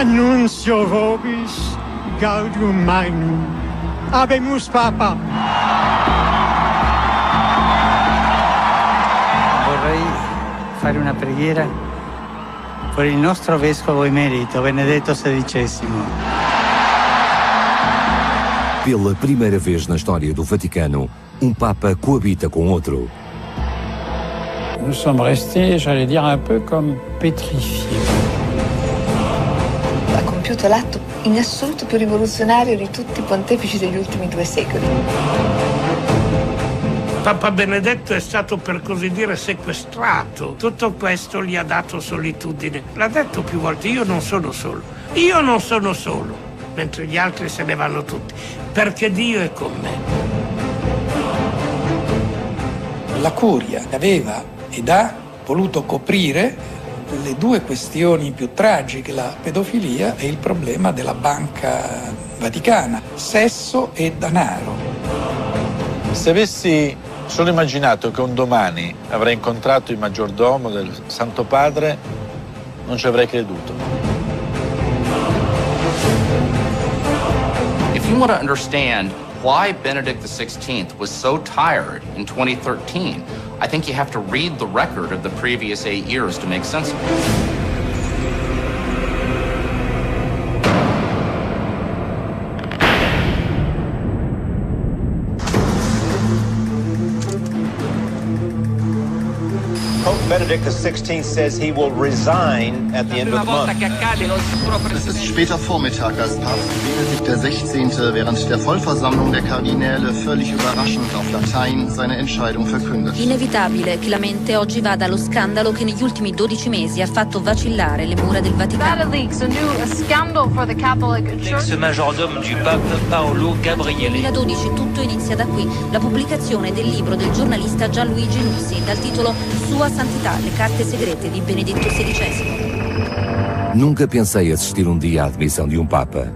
Annuncio vobis gaudium magnum. Habemus Papa. Vorrei fare una preghiera per il nostro vescovo emerito, Benedetto XVI. Pela primeira vez na história do Vaticano, Papa coabita com outro. Nous sommes restés, j'allais dire, un peu comme pétrifiés. Ha compiuto l'atto in assoluto più rivoluzionario di tutti i pontefici degli ultimi 2 secoli. Papa Benedetto è stato, per così dire, sequestrato. Tutto questo gli ha dato solitudine. L'ha detto più volte: io non sono solo. Io non sono solo. Mentre gli altri se ne vanno tutti. Perché Dio è con me. La Curia aveva ed ha voluto coprire le 2 questioni più tragiche, la pedofilia e il problema della Banca Vaticana, sesso e denaro. Se avessi solo immaginato che un domani avrei incontrato il maggiordomo del Santo Padre, non ci avrei creduto. If you want to understand why Benedict XVI was so tired in 2013, I think you have to read the record of the previous 8 years to make sense of it. Benedict XVI says he will resign at the end of the month. Es ist später Vormittag, als Papst Benedikt XVI. Während der Vollversammlung der Kardinäle völlig überraschend auf Latein seine Entscheidung verkündet. Inevitabile che la mente oggi vada allo scandalo che negli ultimi 12 mesi ha fatto vacillare le mura del Vaticano. L'ex majordome du pape Paolo Gabriele. Nel 2012 tutto inizia da qui, la pubblicazione del libro del giornalista Gianluigi Nussi dal titolo Sua Santità, le carte segrete di Benedetto XVI. Nunca pensei assistir dia à admissão de Papa.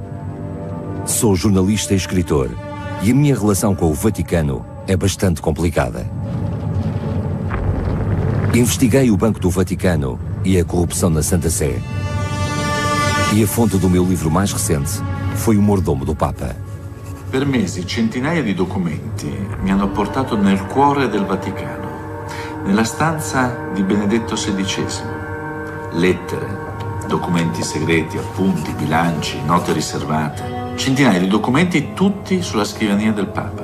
Sou jornalista e escritor e a minha relação com o Vaticano é bastante complicada. Investiguei o Banco do Vaticano e a corrupção na Santa Sé. E a fonte do meu livro mais recente foi o mordomo do Papa. Per mesi centinaia di documenti mi hanno portato nel cuore del Vaticano, nella stanza di Benedetto XVI. Lettere, documenti segreti, appunti, bilanci, note riservate. Centinaia di documenti, tutti sulla scrivania del Papa.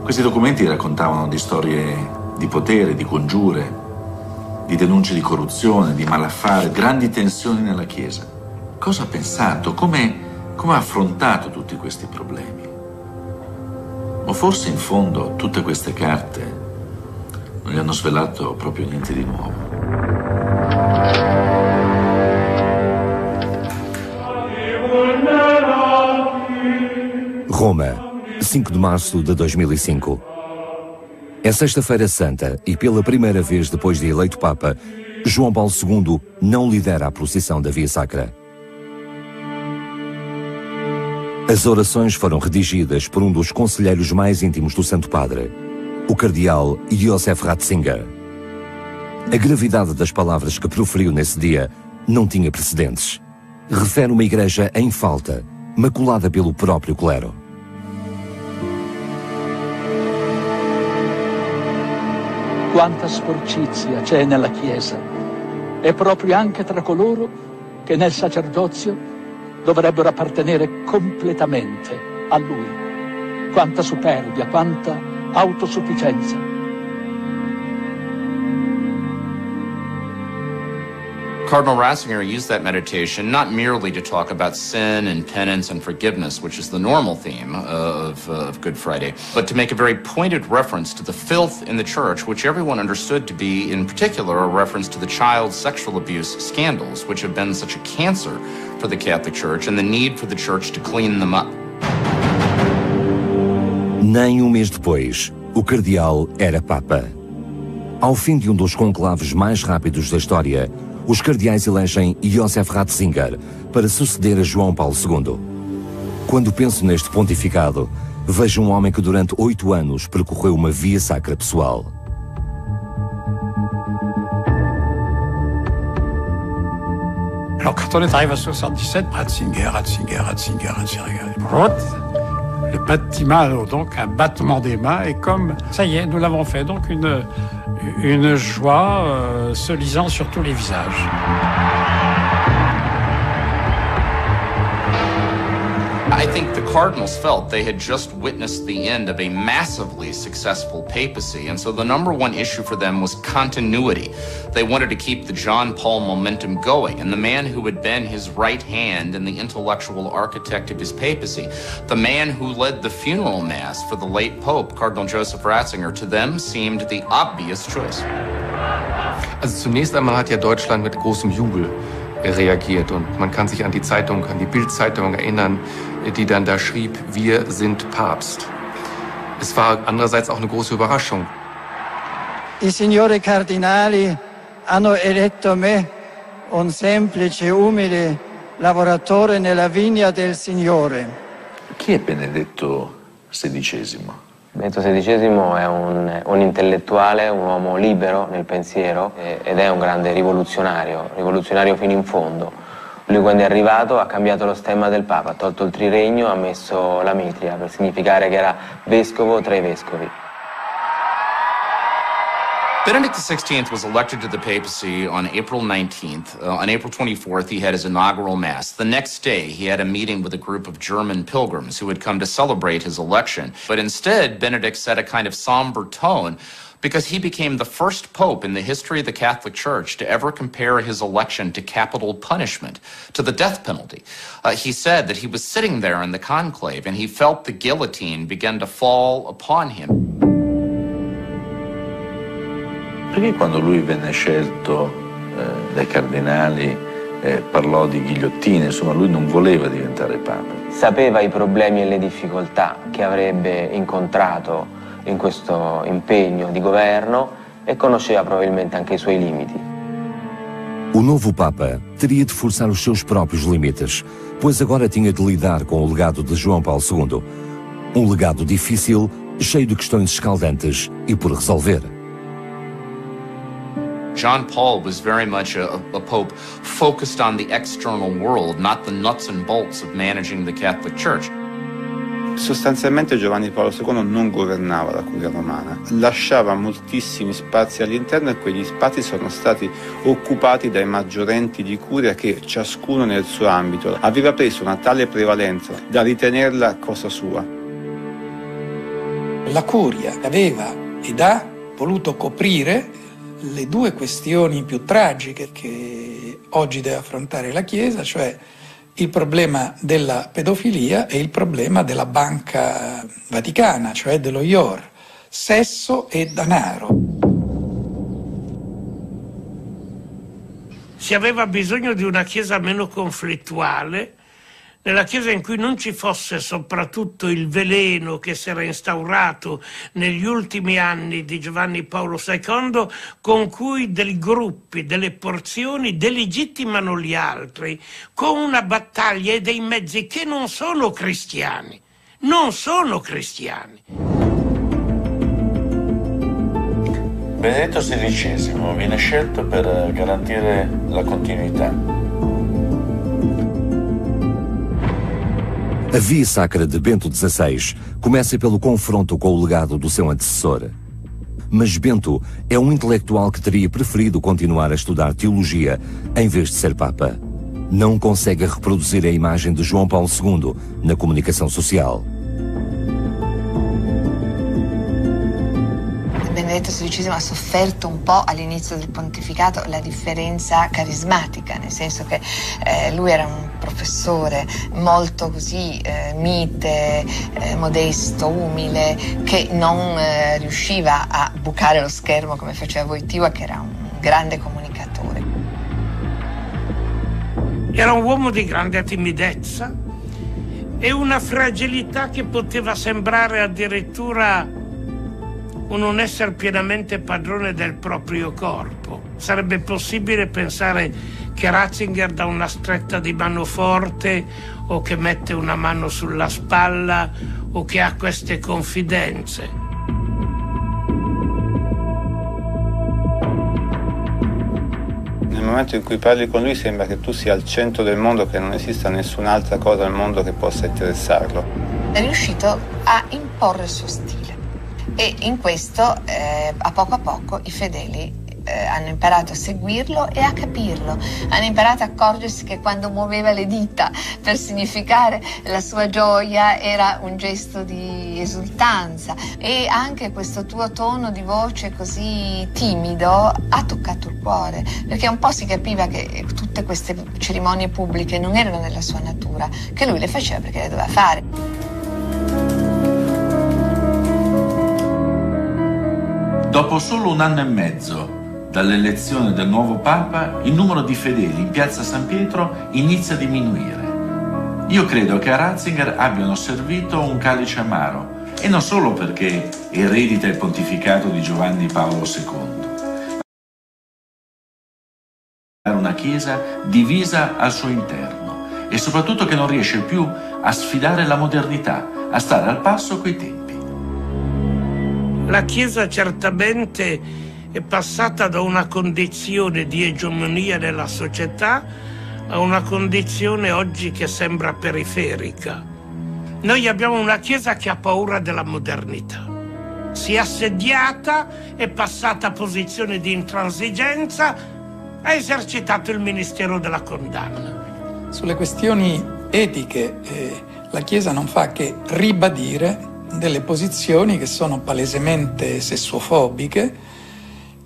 Questi documenti raccontavano di storie di potere, di congiure, di denunce di corruzione, di malaffare, grandi tensioni nella Chiesa. Cosa ha pensato? Come ha affrontato tutti questi problemi? O forse in fondo tutte queste carte non gli hanno svelato proprio niente di nuovo. Roma, 5 de março de 2005. É Sexta-feira Santa e pela primeira vez depois de eleito Papa, João Paulo II não lidera a procissão da Via Sacra. As orações foram redigidas por dos conselheiros mais íntimos do Santo Padre, o cardeal Josef Ratzinger. A gravidade das palavras que proferiu nesse dia não tinha precedentes. Refere uma igreja em falta, maculada pelo próprio clero. Quanta sporcizia c'è nella Chiesa, e proprio anche tra coloro che nel sacerdozio dovrebbero appartenere completamente a Lui. Quanta superbia, quanta autosufficienza. Cardinal Ratzinger used that meditation not merely to talk about sin and penance and forgiveness, which is the normal theme of Good Friday, but to make a very pointed reference to the filth in the church, which everyone understood to be, in particular, a reference to the child sexual abuse scandals, which have been such a cancer for the Catholic Church, and the need for the Church to clean them up. Nem mês depois, o cardeal era Papa. Ao fim de dos conclaves mais rápidos da história, os cardeais elegem Josef Ratzinger para suceder a João Paulo II. Quando penso neste pontificado, vejo homem que durante 8 anos percorreu uma via sacra pessoal. Alors quand on est arrivé à 77, Ratzinger. Le bâtiment, donc un battement des mains, et comme ça y est, nous l'avons fait. Donc une joie se lisant sur tous les visages. I think the cardinals felt they had just witnessed the end of a massively successful papacy, and so the number one issue for them was continuity. They wanted to keep the John Paul momentum going, and the man who had been his right hand and the intellectual architect of his papacy, the man who led the funeral mass for the late Pope, Cardinal Joseph Ratzinger, to them seemed the obvious choice. Also zunächst einmal hat ja Deutschland mit großem Jubel reagiert, und man kann sich an die Zeitung, an die Bild-Zeitung erinnern, die dann da schrieb, wir sind Papst. Es war andererseits auch eine große Überraschung. I signori cardinali hanno eletto me, un semplice, umile lavoratore nella vigna del Signore. Chi è Benedetto XVI? Benedetto XVI è un intellettuale, un uomo libero nel pensiero ed è un grande rivoluzionario fino in fondo. Lui quando è arrivato ha cambiato lo stemma del Papa, ha tolto il triregno, ha messo la mitria per significare che era vescovo tra i vescovi. Benedict XVI was elected to the papacy on April 19th. On April 24th, he had his inaugural mass. The next day, he had a meeting with a group of German pilgrims who had come to celebrate his election. But instead, Benedict set a kind of somber tone because he became the first pope in the history of the Catholic Church to ever compare his election to capital punishment, to the death penalty. He said that he was sitting there in the conclave and he felt the guillotine begin to fall upon him. Perché quando lui venne scelto dai cardinali parlò di ghigliottine, insomma lui non voleva diventare papa. Sapeva i problemi e le difficoltà che avrebbe incontrato in questo impegno di governo e conosceva probabilmente anche i suoi limiti. O novo Papa teria de forçar os seus próprios limites, pois agora tinha de lidar com o legado de João Paulo II. Um legado difícil, cheio de questões escaldantes e por resolver. John Paul was very much a pope focused on the external world, not the nuts and bolts of managing the Catholic Church. Sostanzialmente Giovanni Paolo II non governava la curia romana, lasciava moltissimi spazi all'interno e quegli spazi sono stati occupati dai maggiorenti di curia che ciascuno nel suo ambito aveva preso una tale prevalenza da ritenerla cosa sua. La curia aveva ed ha voluto coprire le due questioni più tragiche che oggi deve affrontare la Chiesa, cioè il problema della pedofilia e il problema della Banca Vaticana, cioè dello IOR, sesso e denaro. Si aveva bisogno di una Chiesa meno conflittuale, nella Chiesa in cui non ci fosse soprattutto il veleno che si era instaurato negli ultimi anni di Giovanni Paolo II, con cui dei gruppi, delle porzioni delegittimano gli altri con una battaglia e dei mezzi che non sono cristiani. Non sono cristiani. Benedetto XVI viene scelto per garantire la continuità. A via sacra de Bento XVI começa pelo confronto com o legado do seu antecessor. Mas Bento é um intelectual que teria preferido continuar a estudar teologia em vez de ser Papa. Não consegue reproduzir a imagem de João Paulo II na comunicação social. Benedetto XVI ha sofferto un po' all'inizio del pontificato la differenza carismatica, nel senso che lui era un professore molto così mite, modesto, umile, che non riusciva a bucare lo schermo come faceva Wojtyła, che era un grande comunicatore. Era un uomo di grande timidezza e una fragilità che poteva sembrare addirittura un non essere pienamente padrone del proprio corpo. Sarebbe possibile pensare che Ratzinger dà una stretta di mano forte o che mette una mano sulla spalla o che ha queste confidenze. Nel momento in cui parli con lui sembra che tu sia al centro del mondo, che non esista nessun'altra cosa al mondo che possa interessarlo. È riuscito a imporre il suo stile e in questo a poco i fedeli hanno imparato a seguirlo e a capirlo, hanno imparato a accorgersi che quando muoveva le dita per significare la sua gioia era un gesto di esultanza, e anche questo tuo tono di voce così timido ha toccato il cuore, perché un po' si capiva che tutte queste cerimonie pubbliche non erano nella sua natura, che lui le faceva perché le doveva fare. Dopo solo un anno e mezzo dall'elezione del nuovo Papa, il numero di fedeli in piazza San Pietro inizia a diminuire. Io credo che a Ratzinger abbiano servito un calice amaro, e non solo perché eredita il pontificato di Giovanni Paolo II, ma una Chiesa divisa al suo interno e soprattutto che non riesce più a sfidare la modernità, a stare al passo coi tempi. La Chiesa certamente è passata da una condizione di egemonia nella società a una condizione oggi che sembra periferica. Noi abbiamo una Chiesa che ha paura della modernità. Si è assediata, è passata a posizione di intransigenza, ha esercitato il ministero della condanna. Sulle questioni etiche la Chiesa non fa che ribadire delle posizioni che sono palesemente sessuofobiche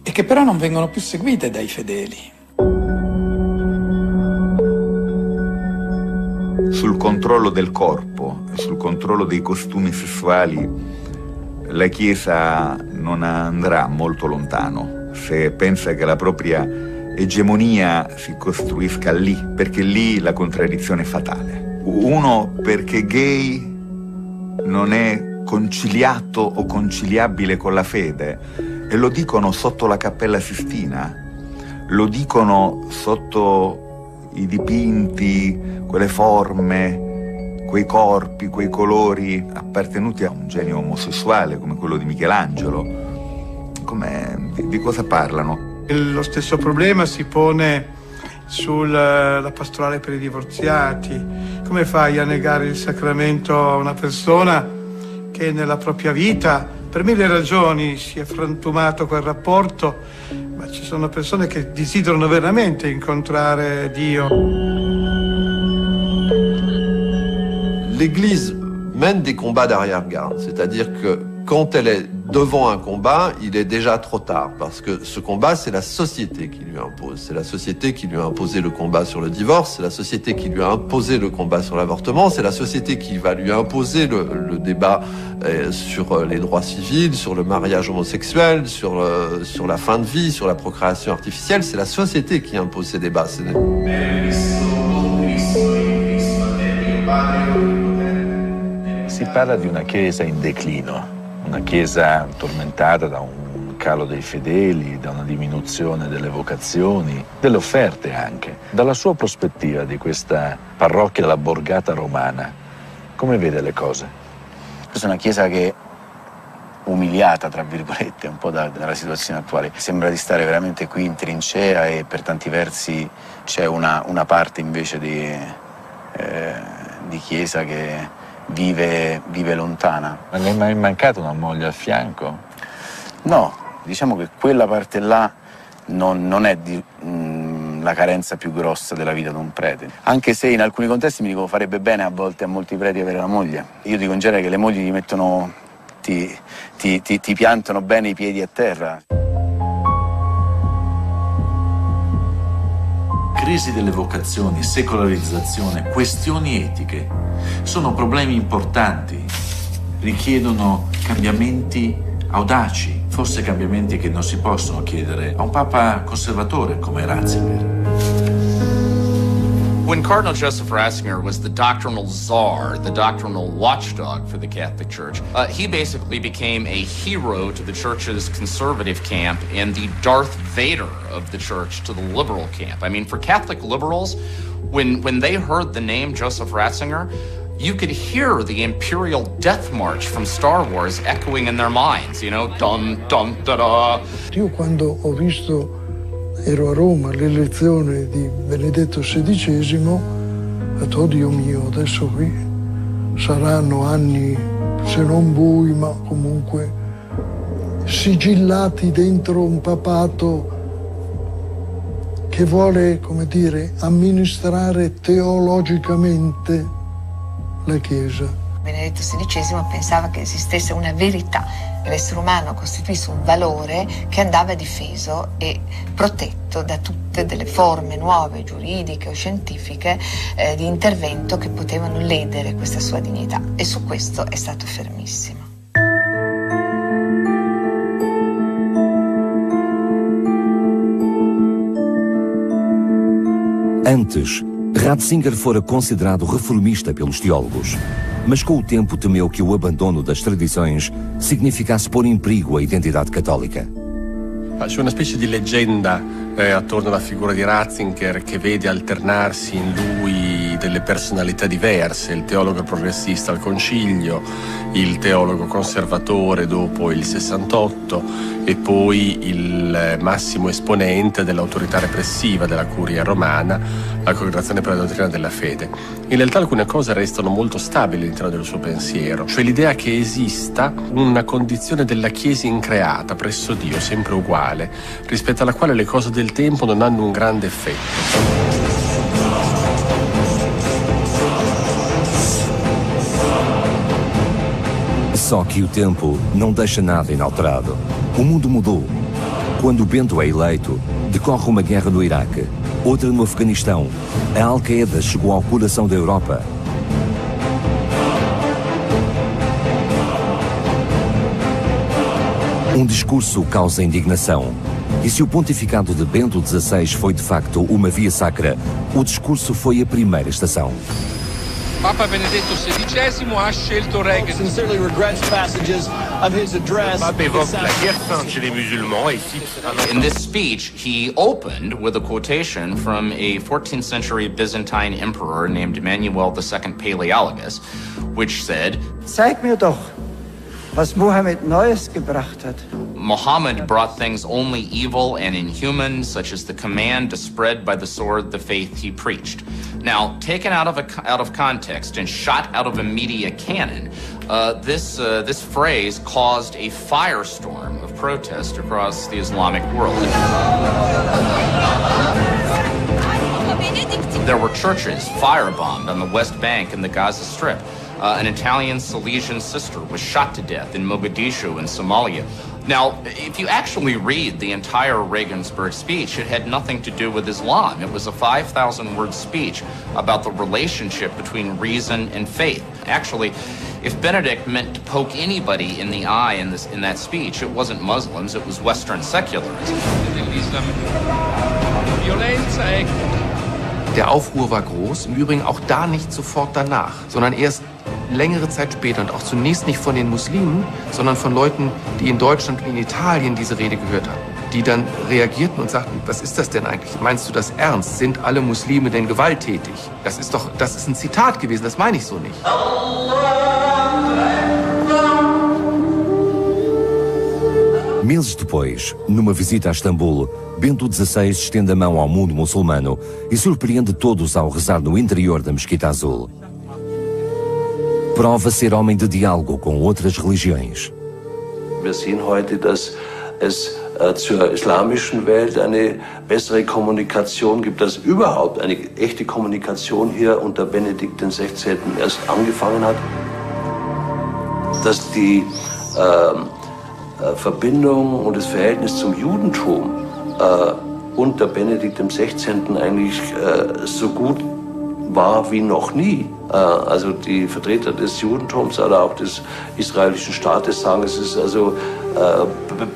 e che però non vengono più seguite dai fedeli. Sul controllo del corpo, sul controllo dei costumi sessuali, la Chiesa non andrà molto lontano se pensa che la propria egemonia si costruisca lì, perché lì la contraddizione è fatale. Uno, perché gay non è conciliato o conciliabile con la fede, e lo dicono sotto la Cappella Sistina, lo dicono sotto i dipinti, quelle forme, quei corpi, quei colori appartenuti a un genio omosessuale come quello di Michelangelo. Di cosa parlano? Lo stesso problema si pone sulla pastorale per i divorziati. Come fai a negare il sacramento a una persona che nella propria vita per mille ragioni si è frantumato quel rapporto, ma ci sono persone che desiderano veramente incontrare Dio. L'Église mène des combats d'arrière-garde, c'est-à-dire que quand elle est devant un combat, il est déjà trop tard, parce que ce combat, c'est la société qui lui impose. C'est la société qui lui a imposé le combat sur le divorce, c'est la société qui lui a imposé le combat sur l'avortement, c'est la société qui va lui imposer le débat sur les droits civils, sur le mariage homosexuel, sur la fin de vie, sur la procréation artificielle. C'est la société qui impose ces débats. Si parla di una Chiesa in declino, una Chiesa tormentata da un calo dei fedeli, da una diminuzione delle vocazioni, delle offerte anche. Dalla sua prospettiva di questa parrocchia della borgata romana, come vede le cose? Questa è una Chiesa che, umiliata, tra virgolette, un po' dalla situazione attuale, sembra di stare veramente qui in trincea, e per tanti versi c'è una parte invece di Chiesa che vive lontana. Ma le è mai mancata una moglie al fianco? No, diciamo che quella parte là non è la carenza più grossa della vita di un prete. Anche se in alcuni contesti mi dico farebbe bene a volte a molti preti avere la moglie. Io dico in genere che le mogli ti piantano bene i piedi a terra. Crisi delle vocazioni, secolarizzazione, questioni etiche sono problemi importanti, richiedono cambiamenti audaci, forse cambiamenti che non si possono chiedere a un papa conservatore come Ratzinger. When Cardinal Joseph Ratzinger was the doctrinal czar, the doctrinal watchdog for the Catholic Church, he basically became a hero to the Church's conservative camp and the Darth Vader of the Church to the liberal camp. I mean, for Catholic liberals, when they heard the name Joseph Ratzinger, you could hear the Imperial Death March from Star Wars echoing in their minds, you know, dun dun da da. Io quando ho visto ero a Roma all'elezione di Benedetto XVI, ho detto, oh Dio mio, adesso qui saranno anni, se non bui, ma comunque sigillati dentro un papato che vuole, come dire, amministrare teologicamente la Chiesa. Benedetto XVI pensava che esistesse una verità, che l'essere umano costituisse un valore che andava difeso e protetto da tutte delle forme nuove, giuridiche o scientifiche, di intervento che potevano ledere questa sua dignità, e su questo è stato fermissimo. Antes, Ratzinger fora considerado reformista pelos teólogos, mas com o tempo temeu que o abandono das tradições significasse pôr em perigo a identidade católica. C'è una specie di leggenda attorno alla figura di Ratzinger che vede alternarsi in lui delle personalità diverse, il teologo progressista al Concilio, il teologo conservatore dopo il 68 e poi il massimo esponente dell'autorità repressiva della Curia romana, la Congregazione per la Dottrina della Fede. In realtà alcune cose restano molto stabili all'interno del suo pensiero, cioè l'idea che esista una condizione della Chiesa increata presso Dio, sempre uguale, rispetto alla quale le cose del tempo non hanno un grande effetto. Só que o tempo não deixa nada inalterado. O mundo mudou. Quando Bento é eleito, decorre uma guerra no Iraque, outra no Afeganistão. A Al-Qaeda chegou ao coração da Europa. Um discurso causa indignação. E se o pontificado de Bento XVI foi de facto uma via sacra, o discurso foi a primeira estação. Papa Benedetto XVI ha scelto Reagan. Sincerely regrets passages of his address. In this speech, he opened with a quotation from a 14th century Byzantine emperor named Emmanuel II Palaeologus, which said, Zeig mir doch, was Mohammed Neues gebracht hat. Muhammad brought things only evil and inhuman, such as the command to spread by the sword the faith he preached. Now, taken out of context and shot out of a media cannon, this phrase caused a firestorm of protest across the Islamic world. There were churches firebombed on the West Bank and the Gaza Strip. An Italian Salesian sister was shot to death in Mogadishu in Somalia. Now, if you actually read the entire Regensburg speech, it had nothing to do with Islam. It was a 5,000-word speech about the relationship between reason and faith. Actually, if Benedict meant to poke anybody in the eye in that speech, it wasn't Muslims, it was Western secularism. Der Aufruhr war groß, im Übrigen auch da nicht sofort danach, sondern erst längere Zeit später und auch zunächst nicht von den Muslimen, sondern von Leuten, die in Deutschland und in Italien diese Rede gehört hatten, die dann reagierten und sagten, was ist das denn eigentlich? Meinst du das ernst? Sind alle Muslime denn gewalttätig? Das ist ein Zitat gewesen, das meine ich so nicht. Meses depois, numa visita a Istambul, Bento XVI estende a mão ao mundo muçulmano e surpreende todos ao rezar no interior da Mesquita Azul. Prova ser homem de diálogo com outras religiões. Wir sehen heute, dass es zur islamischen Welt eine bessere Kommunikation gibt, dass überhaupt eine echte Kommunikation hier unter Benedikt XVI. Erst angefangen hat, dass die Verbindung und das Verhältnis zum Judentum unter Benedikt XVI. Eigentlich so gut war wie noch nie. Also die Vertreter des Judentums oder auch des israelischen Staates sagen, es ist also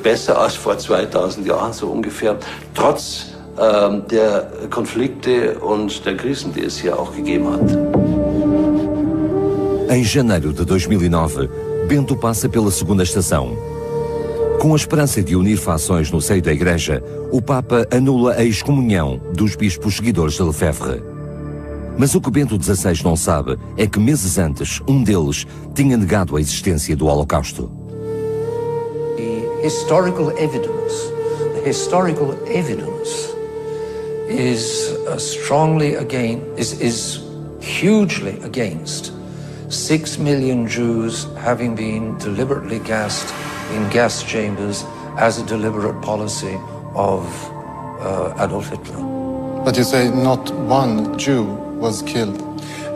besser als vor 2000 Jahren so ungefähr, trotz der Konflikte und der Krisen, die es hier auch gegeben hat. Em janeiro de 2009, Bento passa pela segunda estação. Com a esperança de unir fações no seio da Igreja, o Papa anula a excomunhão dos bispos seguidores de Lefebvre. Mas o que Bento XVI não sabe é que meses antes, um deles tinha negado a existência do Holocausto. The historical evidence is strongly against, is hugely against 6 million Jews having been deliberately gassed in gas chambers as a deliberate policy of Adolf Hitler. But you say not one Jew was killed?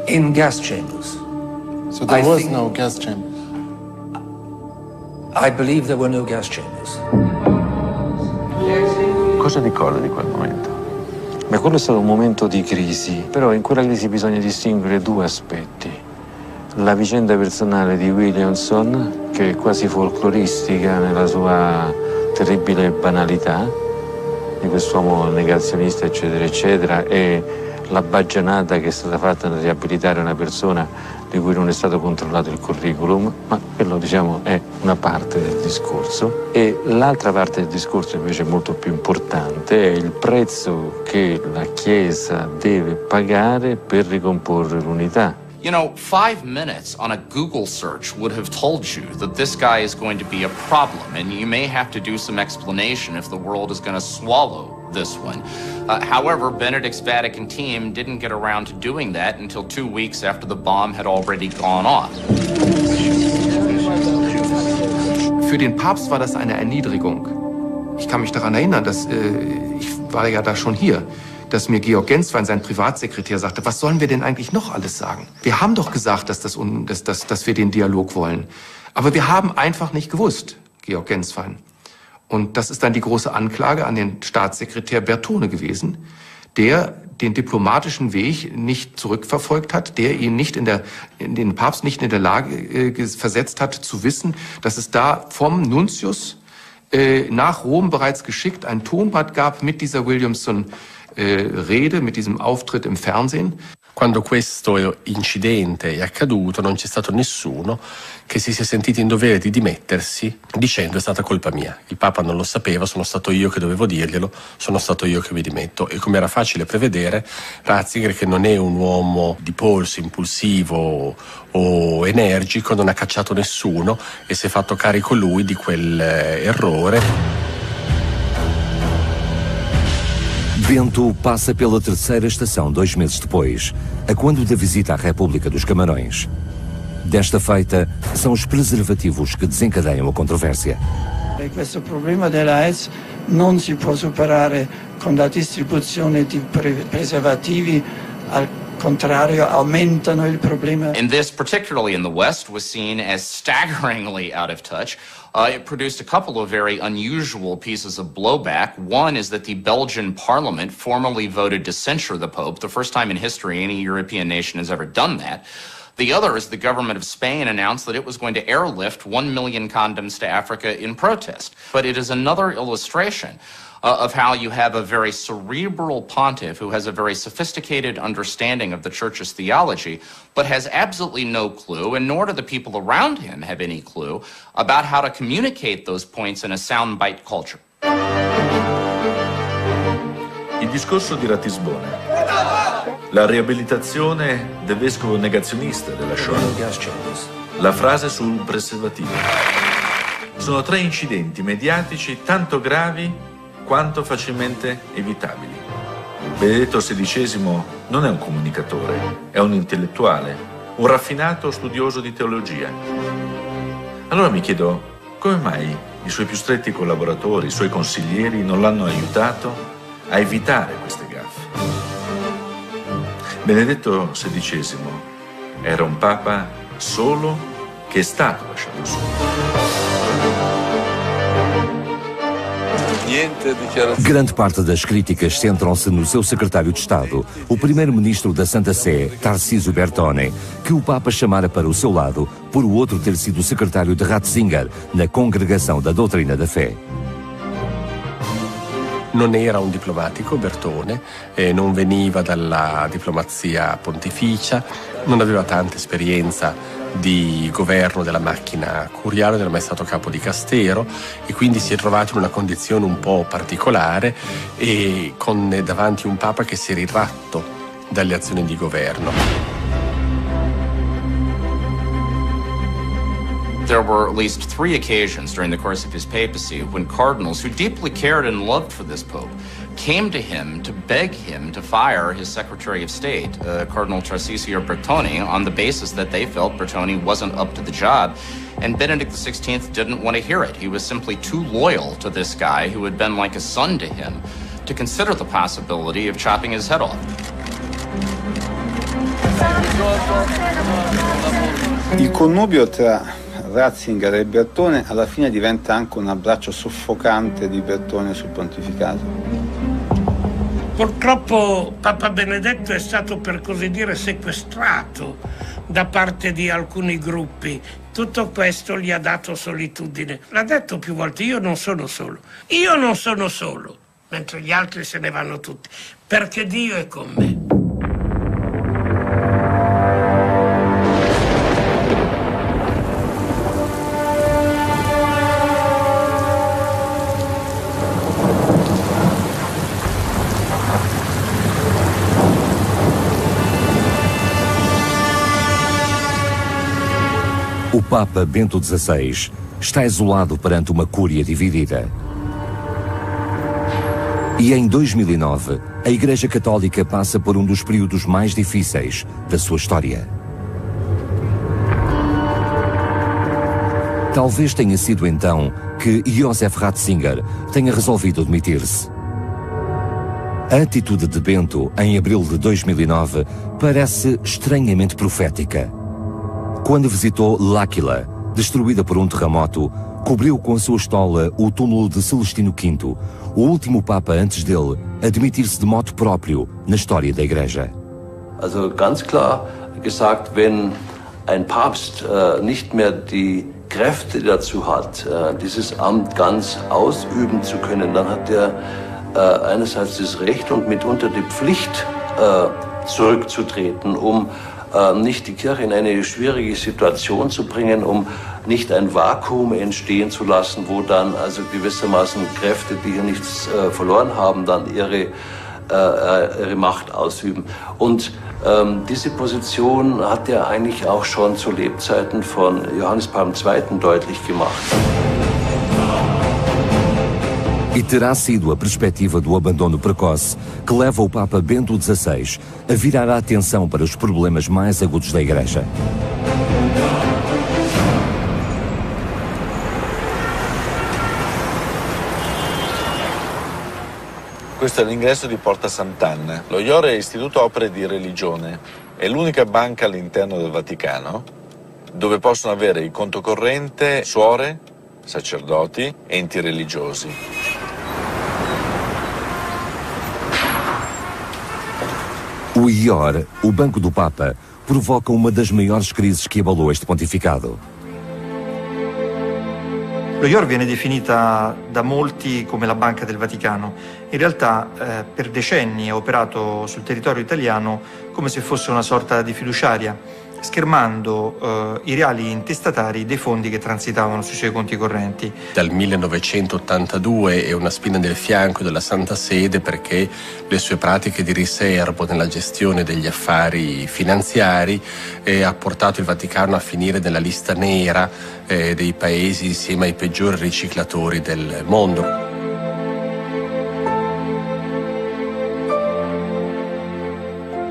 In gas chambers. So there was no gas chamber? I believe there were no gas chambers. Cosa ricorda di quel momento? Beh, quello è stato un momento di crisi, però in quella crisi bisogna distinguere due aspetti. La vicenda personale di Williamson, che è quasi folcloristica nella sua terribile banalità, di quest'uomo negazionista, eccetera, eccetera, e la baggianata che è stata fatta nel riabilitare una persona di cui non è stato controllato il curriculum, ma quello, diciamo, è una parte del discorso. E l'altra parte del discorso, invece molto più importante, è il prezzo che la Chiesa deve pagare per ricomporre l'unità. You know, 5 minutes on a Google search would have told you that this guy is going to be a problem, and you may have to do some explanation if the world is going to swallow this one. However, Benedict's Vatican team didn't get around to doing that until 2 weeks after the bomb had already gone off. Für den Papst war das eine Erniedrigung. Ich kann mich daran erinnern, dass ich war ja da schon hier, dass mir Georg Genswein, sein Privatsekretär, sagte, was sollen wir denn eigentlich noch alles sagen? Wir haben doch gesagt, dass wir den Dialog wollen. Aber wir haben einfach nicht gewusst, Georg Genswein. Und das ist dann die große Anklage an den Staatssekretär Bertone gewesen, der den diplomatischen Weg nicht zurückverfolgt hat, der ihn nicht den Papst nicht in der Lage versetzt hat, zu wissen, dass es da vom Nuntius nach Rom bereits geschickt ein Tonband gab mit dieser Williamson Rede, mit diesem Auftritt im Fernsehen. Quando questo incidente è accaduto non c'è stato nessuno che si sia sentito in dovere di dimettersi dicendo è stata colpa mia. Il Papa non lo sapeva, sono stato io che dovevo dirglielo, sono stato io che mi dimetto. E come era facile prevedere, Ratzinger, che non è un uomo di polso, impulsivo o energico, non ha cacciato nessuno e si è fatto carico lui di quell'errore. Bento passa pela terceira estação 2 meses depois, a quando da visita à República dos Camarões. Desta feita, são os preservativos que desencadeiam a controvérsia. Questo problema della AIDS non si può superare con la distribuzione di preservativi, al contrario aumentano il problema. And this, particularly in the West, was seen as staggeringly out of touch. It produced a couple of very unusual pieces of blowback. One is that the Belgian parliament formally voted to censure the Pope, the first time in history any European nation has ever done that. The other is the government of Spain announced that it was going to airlift 1 million condoms to Africa in protest. But it is another illustration of how you have a very cerebral pontiff who has a very sophisticated understanding of the Church's theology, but has absolutely no clue, and nor do the people around him have any clue, about how to communicate those points in a soundbite culture. Il discorso di Ratisbona, la riabilitazione del vescovo negazionista della Shoah, la frase sul preservativo. Sono 3 incidenti mediatici tanto gravi quanto facilmente evitabili. Benedetto XVI non è un comunicatore, è un intellettuale, un raffinato studioso di teologia. Allora mi chiedo, come mai i suoi più stretti collaboratori, i suoi consiglieri non l'hanno aiutato a evitare queste gaffe? Benedetto XVI era un papa solo che è stato lasciato solo. Grande parte das críticas centram-se no seu secretário de Estado, o primeiro-ministro da Santa Sé, Tarcísio Bertone, que o Papa chamara para o seu lado por o outro ter sido secretário de Ratzinger na Congregação da Doutrina da Fé. Non era un diplomatico, Bertone, non veniva dalla diplomazia pontificia, non aveva tanta esperienza di governo della macchina curiale, non è mai stato capo di Castero e quindi si è trovato in una condizione un po' particolare e con davanti un Papa che si è ritratto dalle azioni di governo. There were at least 3 occasions during the course of his papacy when cardinals who deeply cared and loved for this pope came to him to beg him to fire his Secretary of State, Cardinal Tarcisio Bertone, on the basis that they felt Bertone wasn't up to the job. And Benedict XVI didn't want to hear it. He was simply too loyal to this guy who had been like a son to him to consider the possibility of chopping his head off. Il connubio tra Ratzinger e Bertone alla fine diventa anche un abbraccio soffocante di Bertone sul pontificato. Purtroppo Papa Benedetto è stato, per così dire, sequestrato da parte di alcuni gruppi. Tutto questo gli ha dato solitudine. L'ha detto più volte: io non sono solo, mentre gli altri se ne vanno tutti, perché Dio è con me. O Papa Bento XVI está isolado perante uma Cúria dividida. E em 2009, a Igreja Católica passa por um dos períodos mais difíceis da sua história. Talvez tenha sido então que Josef Ratzinger tenha resolvido demitir-se. A atitude de Bento em abril de 2009 parece estranhamente profética. Quando visitou L'Aquila, destruída por um terremoto, cobriu com a sua estola o túmulo de Celestino V, o último Papa antes dele a demitir-se de motu próprio na história da Igreja. Also ganz klar gesagt, wenn ein Papst nicht mehr die Kräfte dazu hat, dieses Amt ganz ausüben zu können, dann hat er einerseits das Recht und mitunter die Pflicht, zurückzutreten, um nicht die Kirche in eine schwierige Situation zu bringen, um nicht ein Vakuum entstehen zu lassen, wo dann also gewissermaßen Kräfte, die hier nichts verloren haben, dann ihre Macht ausüben. Und diese Position hat er eigentlich auch schon zu Lebzeiten von Johannes Paul II. Deutlich gemacht. E terá sido a perspectiva do abandono precoce que leva o Papa Bento XVI a virar a atenção para os problemas mais agudos da Igreja. Questo è l'ingresso di Porta Sant'Anna. Lo IOR è Istituto Opere di Religione. È l'unica banca all'interno del Vaticano dove possono avere il conto corrente suore, sacerdoti, enti religiosi. O IOR, o Banco do Papa, provoca uma das maiores crises que abalou este pontificato. Lo IOR viene definita da molti come la Banca del Vaticano. In realtà per decenni ha operato sul territorio italiano come se fosse una sorta di fiduciaria, schermando i reali intestatari dei fondi che transitavano sui suoi conti correnti. Dal 1982 è una spina nel fianco della Santa Sede perché le sue pratiche di riservo nella gestione degli affari finanziari ha portato il Vaticano a finire nella lista nera dei paesi insieme ai peggiori riciclatori del mondo.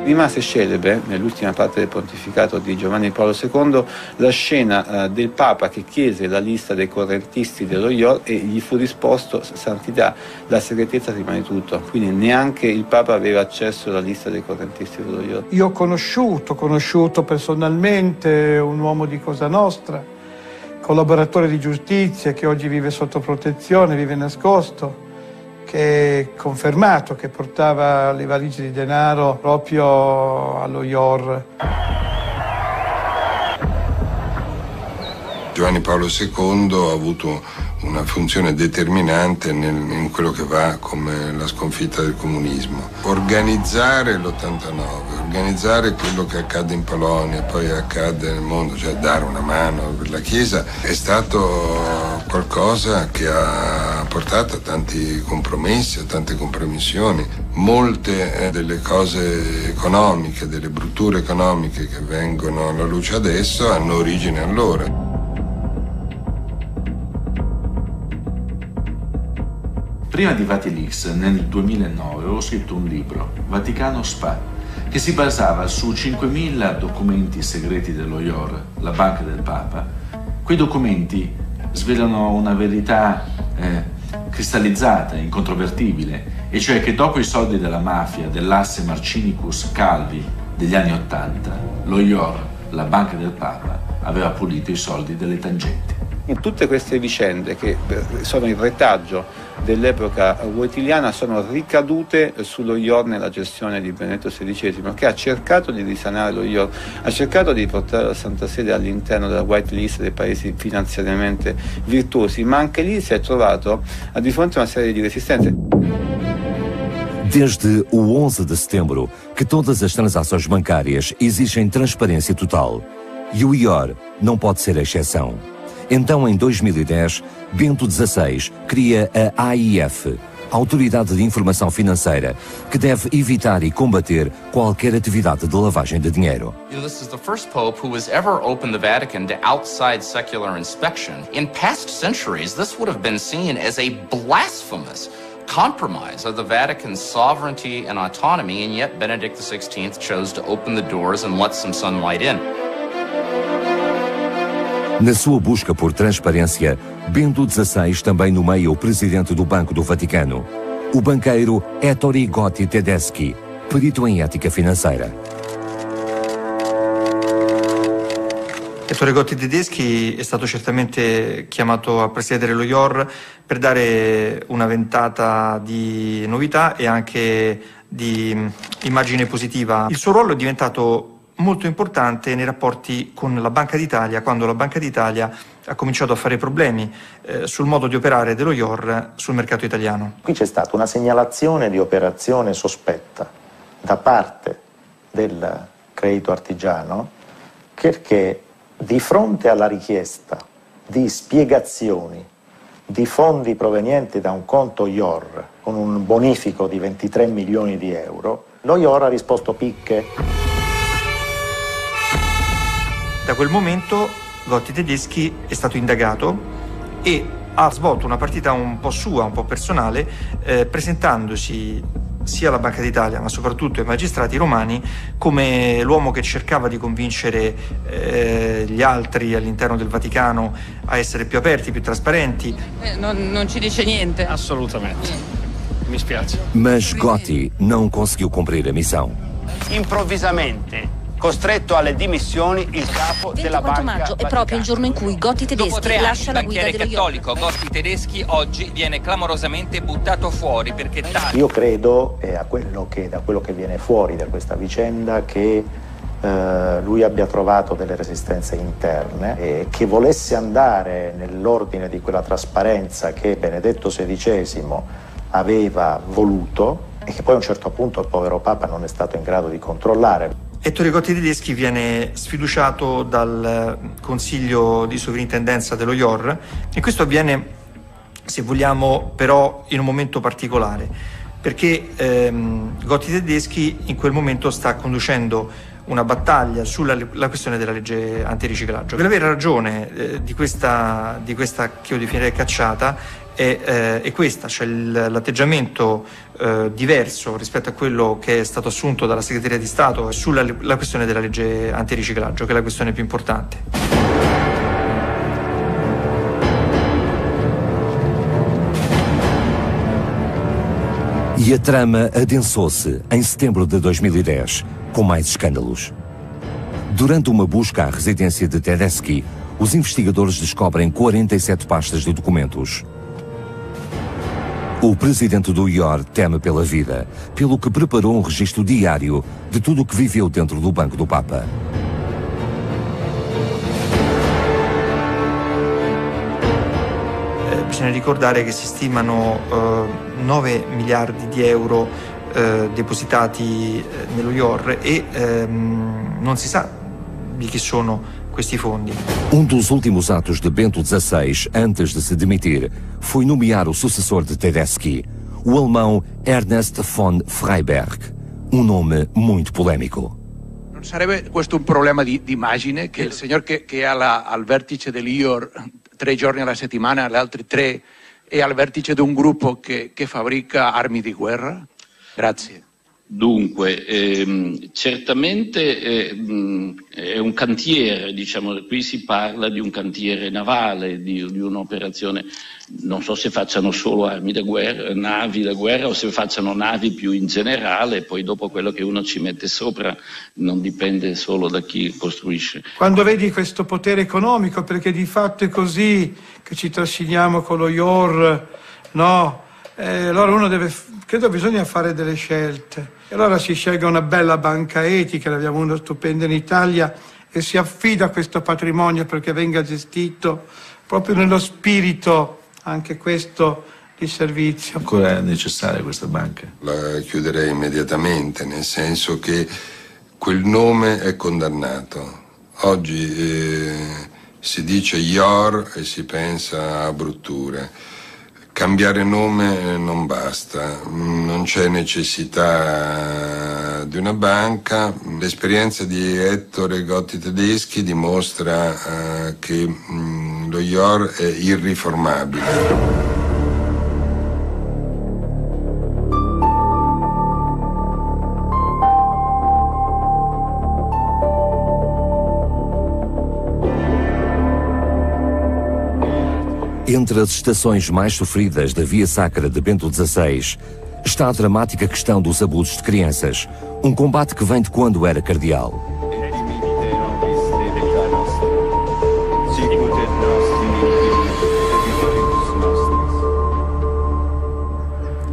Rimase celebre, nell'ultima parte del pontificato di Giovanni Paolo II, la scena del Papa che chiese la lista dei correntisti dello IOR e gli fu risposto: Santità, la segretezza rimane tutto. Quindi neanche il Papa aveva accesso alla lista dei correntisti dello IOR. Io ho conosciuto personalmente un uomo di Cosa Nostra, collaboratore di giustizia che oggi vive sotto protezione, vive nascosto, che è confermato che portava le valigie di denaro proprio allo IOR. Giovanni Paolo II ha avuto una funzione determinante in quello che va come la sconfitta del comunismo. Organizzare l'89, organizzare quello che accade in Polonia, poi accade nel mondo, cioè dare una mano per la Chiesa, è stato qualcosa che ha portato a tanti compromessi, a tante compromissioni. Molte delle cose economiche, delle brutture economiche che vengono alla luce adesso hanno origine allora. Prima di Vatileaks, nel 2009, avevo scritto un libro, Vaticano SPA, che si basava su 5.000 documenti segreti dello IOR, la banca del Papa. Quei documenti svelano una verità cristallizzata, incontrovertibile, e cioè che dopo i soldi della mafia, dell'asse Marcinicus-Calvi degli anni *80, lo IOR, la banca del Papa, aveva pulito i soldi delle tangenti. In tutte queste vicende, che sono il retaggio dell'epoca wojtyliana, sono ricadute sullo IOR nella gestione di Benedetto XVI, che ha cercato di risanare lo IOR, ha cercato di portare la Santa Sede all'interno della white list dei paesi finanziariamente virtuosi, ma anche lì si è trovato di fronte a una serie di resistenze. Desde o 11 de setembro, que todas as transações bancárias exigem transparência total. E o IOR não pode ser a exceção. Então, em 2010, Bento XVI cria a AIF, Autoridade de Informação Financeira, que deve evitar e combater qualquer atividade de lavagem de dinheiro. This is the first pope who has ever opened the Vatican to outside secular inspection. In past centuries, this would have been seen as a blasphemous compromise of the Vatican's sovereignty and autonomy, and yet Benedict XVI chose to open the doors and let some sunlight in. Na sua busca por transparência, Bento XVI também nomeia o presidente do Banco do Vaticano, o banqueiro Ettore Gotti Tedeschi, perito em ética financeira. Ettore Gotti Tedeschi è stato certamente chiamato a presiedere lo IOR per dare una ventata di novità e anche di immagine positiva. Il suo ruolo è diventato molto importante nei rapporti con la Banca d'Italia, quando la Banca d'Italia ha cominciato a fare problemi sul modo di operare dello IOR sul mercato italiano. Qui c'è stata una segnalazione di operazione sospetta da parte del credito artigiano, perché di fronte alla richiesta di spiegazioni di fondi provenienti da un conto IOR con un bonifico di 23 milioni di euro, lo IOR ha risposto picche. Da quel momento Gotti Tedeschi è stato indagato e ha svolto una partita un po' sua, un po' personale, presentandosi sia alla Banca d'Italia ma soprattutto ai magistrati romani come l'uomo che cercava di convincere gli altri all'interno del Vaticano a essere più aperti, più trasparenti. Non ci dice niente? Assolutamente. Mi spiace. Mas Gotti não conseguiu cumprir a missão. Improvvisamente costretto alle dimissioni il capo della banca. 24 maggio è proprio il giorno in cui Gotti Tedeschi lascia la guida dello IOR. Cattolico Gotti Tedeschi oggi viene clamorosamente buttato fuori perché Io credo, da quello che viene fuori da questa vicenda, che lui abbia trovato delle resistenze interne e che volesse andare nell'ordine di quella trasparenza che Benedetto XVI aveva voluto e che poi a un certo punto il povero Papa non è stato in grado di controllare. Ettore Gotti Tedeschi viene sfiduciato dal Consiglio di Sovrintendenza dello IOR e questo avviene, se vogliamo, però in un momento particolare, perché Gotti Tedeschi in quel momento sta conducendo una battaglia sulla questione della legge antiriciclaggio. La vera ragione di questa che io definirei cacciata è questa, cioè l'atteggiamento diverso rispetto a quello che è stato assunto dalla Segreteria di Stato sulla questione della legge antiriciclaggio, che è la questione più importante. E a trama adensou-se em setembro de 2010, com mais escândalos. Durante uma busca à residência de Tedeschi, os investigadores descobrem 47 pastas de documentos. O presidente do IOR teme pela vida, pelo que preparou um registro diário de tudo o que viveu dentro do Banco do Papa. Bisogna ricordare che si stimano 9 miliardi di euro depositati nello IOR e non si sa di chi sono questi fondi. Dos últimos atos de Bento XVI, antes de se demitir, foi nomear o sucessor de Tedeschi, o alemão Ernst von Freiberg, nome muito polemico. Non sarebbe questo un problema di immagine che il signor che è al vertice dell'IOR 3 giorni alla settimana, gli altri 3 è al vertice di un gruppo che fabbrica armi di guerra? Grazie. Dunque, certamente è un cantiere, diciamo, qui si parla di un cantiere navale, di un'operazione, non so se facciano solo armi da guerra, navi da guerra o se facciano navi più in generale, poi dopo quello che uno ci mette sopra non dipende solo da chi costruisce. Quando vedi questo potere economico, perché di fatto è così che ci trasciniamo con lo IOR, no? Allora uno credo bisogna fare delle scelte. E allora si sceglie una bella banca etica, ne abbiamo una stupenda in Italia, e si affida questo patrimonio perché venga gestito proprio nello spirito anche questo di servizio. Ancora è necessaria questa banca? La chiuderei immediatamente, nel senso che quel nome è condannato. Oggi si dice IOR e si pensa a brutture. Cambiare nome non basta, non c'è necessità di una banca. L'esperienza di Ettore Gotti Tedeschi dimostra che lo IOR è irriformabile. Entre as estações mais sofridas da Via Sacra de Bento XVI está a dramática questão dos abusos de crianças, um combate que vem de quando era cardeal.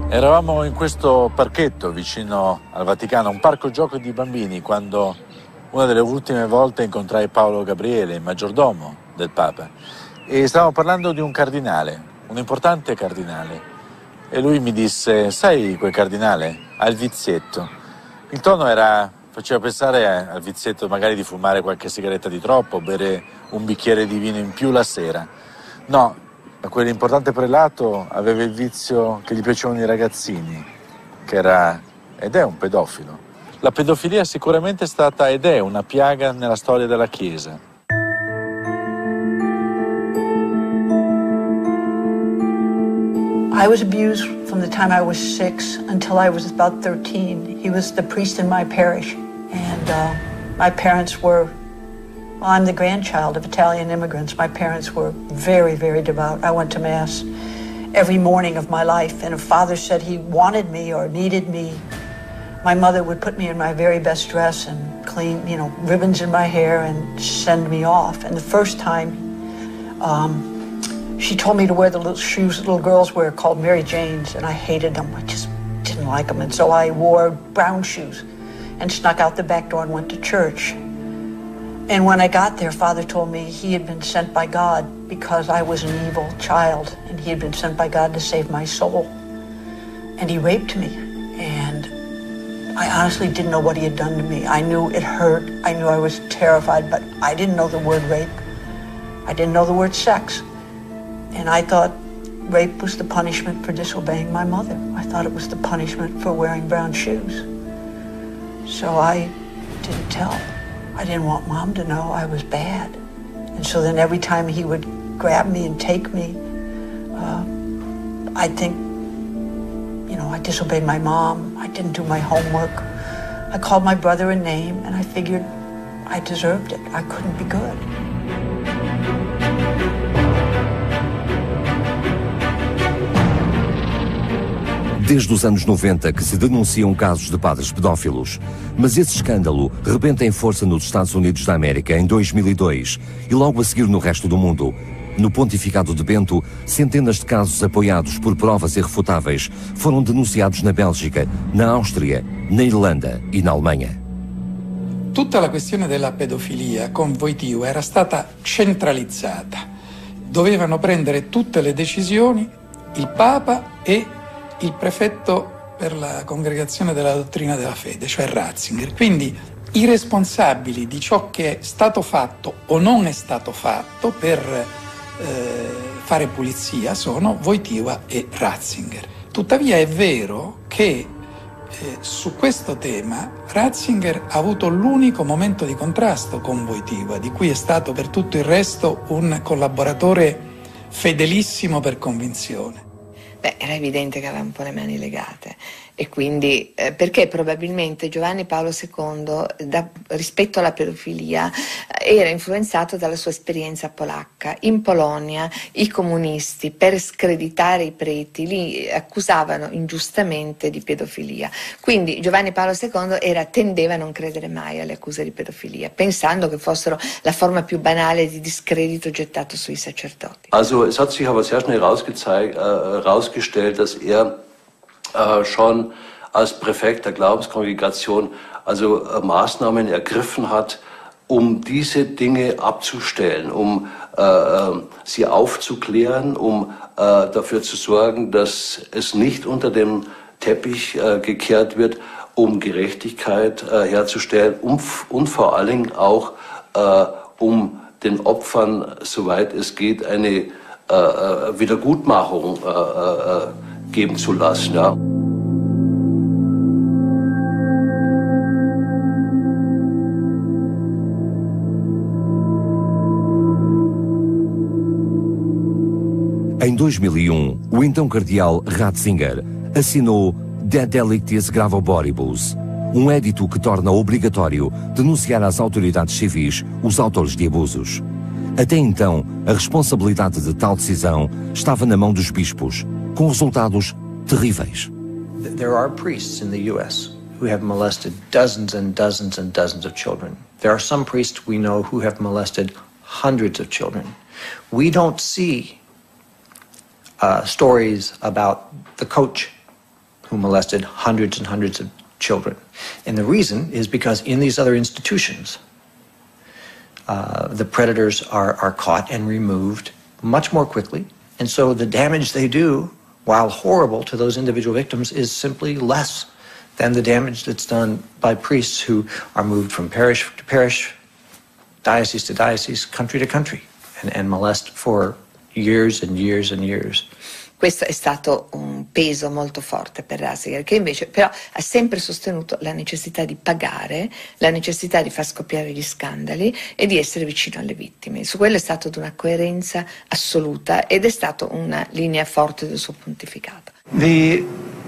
Eravamo in questo parchetto vicino al Vaticano, un parco gioco di bambini, quando una delle ultime volte incontrai Paolo Gabriele, il maggiordomo del Papa. E stavamo parlando di un cardinale, un importante cardinale. E lui mi disse: sai quel cardinale? Ha il vizietto. Il tono faceva pensare al vizietto magari di fumare qualche sigaretta di troppo, bere un bicchiere di vino in più la sera. No, quell'importante prelato aveva il vizio che gli piacevano i ragazzini, che era ed è un pedofilo. La pedofilia sicuramente è stata ed è una piaga nella storia della Chiesa. I was abused from the time I was 6 until I was about 13. He was the priest in my parish. And my parents were, well, I'm the grandchild of Italian immigrants. My parents were very, very devout. I went to Mass every morning of my life. And if Father said he wanted me or needed me, my mother would put me in my very best dress and clean, ribbons in my hair and send me off. And the first time, she told me to wear the little shoes little girls wear called Mary Jane's, and I hated them. I just didn't like them. And so I wore brown shoes and snuck out the back door and went to church. And when I got there, Father told me he had been sent by God because I was an evil child, and he had been sent by God to save my soul. And he raped me. And I honestly didn't know what he had done to me. I knew it hurt. I knew I was terrified, but I didn't know the word rape. I didn't know the word sex. And I thought rape was the punishment for disobeying my mother. I thought it was the punishment for wearing brown shoes. So I didn't tell. I didn't want Mom to know I was bad. And so then every time he would grab me and take me, I'd think, I disobeyed my mom. I didn't do my homework. I called my brother a name, and I figured I deserved it. I couldn't be good. Desde os anos 90 que se denunciam casos de padres pedófilos, mas esse escândalo rebenta em força nos Estados Unidos da América em 2002 e logo a seguir no resto do mundo. No Pontificado de Bento, centenas de casos apoiados por provas irrefutáveis foram denunciados na Bélgica, na Áustria, na Irlanda e na Alemanha. Tutta la questione della pedofilia con Wojtyła era stata centralizzata. Dovevano prendere tutte le decisioni il Papa e il prefetto per la congregazione della dottrina della fede, cioè Ratzinger. Quindi i responsabili di ciò che è stato fatto o non è stato fatto per fare pulizia sono Wojtyła e Ratzinger. Tuttavia è vero che su questo tema Ratzinger ha avuto l'unico momento di contrasto con Wojtyła, di cui è stato per tutto il resto un collaboratore fedelissimo per convinzione. Beh, era evidente che aveva un po' le mani legate e quindi perché probabilmente Giovanni Paolo II rispetto alla pedofilia era influenzato dalla sua esperienza polacca. In Polonia i comunisti, per screditare i preti, li accusavano ingiustamente di pedofilia, quindi Giovanni Paolo II tendeva a non credere mai alle accuse di pedofilia, pensando che fossero la forma più banale di discredito gettato sui sacerdoti. Also es hat sich aber sehr schnell herausgestellt, dass schon als Präfekt der Glaubenskongregation Maßnahmen ergriffen hat, um diese Dinge abzustellen, um sie aufzuklären, um dafür zu sorgen, dass es nicht unter den Teppich gekehrt wird, um Gerechtigkeit herzustellen und vor allen Dingen auch um den Opfern, soweit es geht, eine Wiedergutmachung geben zu lassen. Ja. Em 2001, o então cardeal Ratzinger assinou De Delictis Gravoboribus, édito que torna obrigatório denunciar às autoridades civis os autores de abusos. Até então, a responsabilidade de tal decisão estava na mão dos bispos, com resultados terríveis. There are priests in the US who have molested dozens and dozens and dozens of children. There are some priests we know who have molested hundreds of children. We don't see stories about the coach who molested hundreds and hundreds of children. And the reason is because in these other institutions, the predators are caught and removed much more quickly. And so the damage they do, while horrible to those individual victims, is simply less than the damage that's done by priests who are moved from parish to parish, diocese to diocese, country to country, and molest for years and years and years. Questo è stato un peso molto forte per Ratzinger, che invece però ha sempre sostenuto la necessità di pagare, la necessità di far scoppiare gli scandali e di essere vicino alle vittime. Su quello è stato di una coerenza assoluta ed è stata una linea forte del suo pontificato. We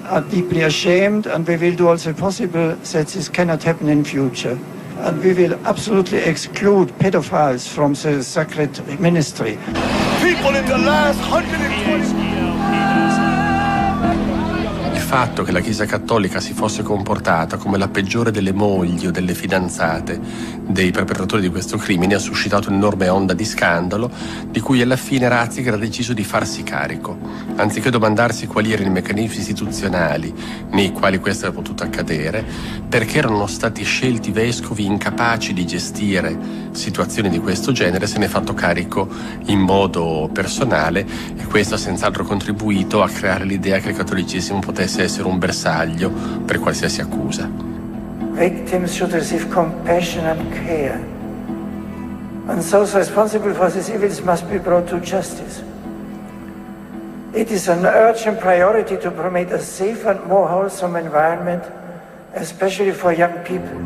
are deeply ashamed and we will do all the possible that this cannot happen in future. And we will absolutely exclude pedophiles from the sacred ministry. People in the last 120 Il fatto che la Chiesa Cattolica si fosse comportata come la peggiore delle mogli o delle fidanzate dei perpetratori di questo crimine ha suscitato un'enorme onda di scandalo di cui alla fine Ratzinger ha deciso di farsi carico. Anziché domandarsi quali erano i meccanismi istituzionali nei quali questo era potuto accadere, perché erano stati scelti vescovi incapaci di gestire situazioni di questo genere, se ne è fatto carico in modo personale e questo ha senz'altro contribuito a creare l'idea che il cattolicesimo potesse essere un bersaglio per qualsiasi accusa. Victims should receive compassion and care. And those responsible for these evils must be brought to justice. It is an urgent priority to promote a safe and more wholesome environment, especially for young people.